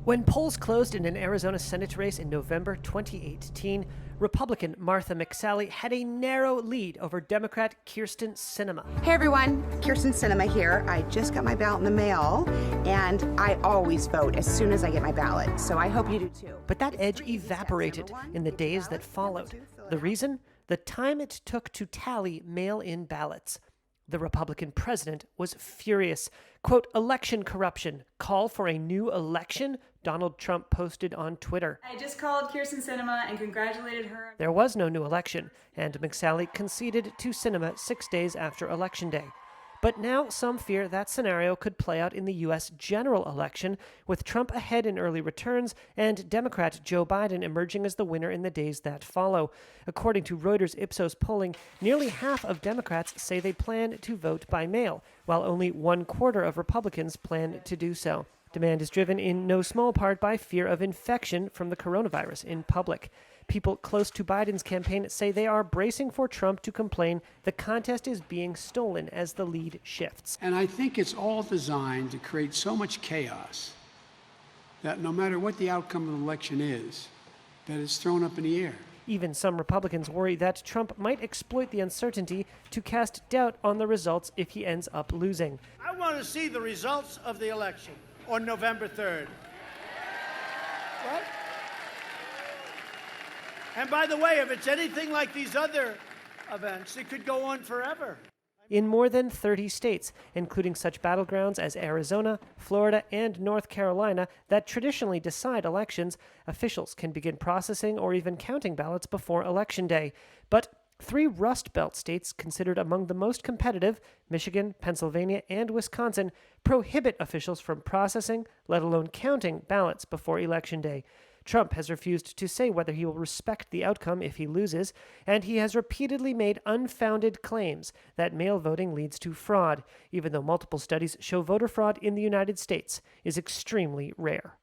When polls closed in an Arizona Senate race in November 2018, Republican Martha McSally had a narrow lead over Democrat Kyrsten Sinema. Hey everyone, Kyrsten Sinema here. I just got my ballot in the mail, and I always vote as soon as I get my ballot, so I hope you do too. But that edge evaporated in the days that followed. The reason? The time it took to tally mail-in ballots. The Republican president was furious. Quote, election corruption. Call for a new election? Donald Trump posted on Twitter. I just called Kyrsten Sinema and congratulated her. There was no new election, and McSally conceded to Sinema 6 days after Election Day. But now some fear that scenario could play out in the U.S. general election, with Trump ahead in early returns and Democrat Joe Biden emerging as the winner in the days that follow. According to Reuters Ipsos polling, nearly half of Democrats say they plan to vote by mail, while only 1/4 of Republicans plan to do so. Demand is driven in no small part by fear of infection from the coronavirus in public. People close to Biden's campaign say they are bracing for Trump to complain the contest is being stolen as the lead shifts. And I think it's all designed to create so much chaos that no matter what the outcome of the election is, that it's thrown up in the air. Even some Republicans worry that Trump might exploit the uncertainty to cast doubt on the results if he ends up losing. I want to see the results of the election on November 3rd. What? And by the way, if it's anything like these other events, it could go on forever. In more than 30 states, including such battlegrounds as Arizona, Florida, and North Carolina that traditionally decide elections, officials can begin processing or even counting ballots before Election Day. But 3 Rust Belt states considered among the most competitive, Michigan, Pennsylvania, and Wisconsin, prohibit officials from processing, let alone counting, ballots before Election Day. Trump has refused to say whether he will respect the outcome if he loses, and he has repeatedly made unfounded claims that mail voting leads to fraud, even though multiple studies show voter fraud in the United States is extremely rare.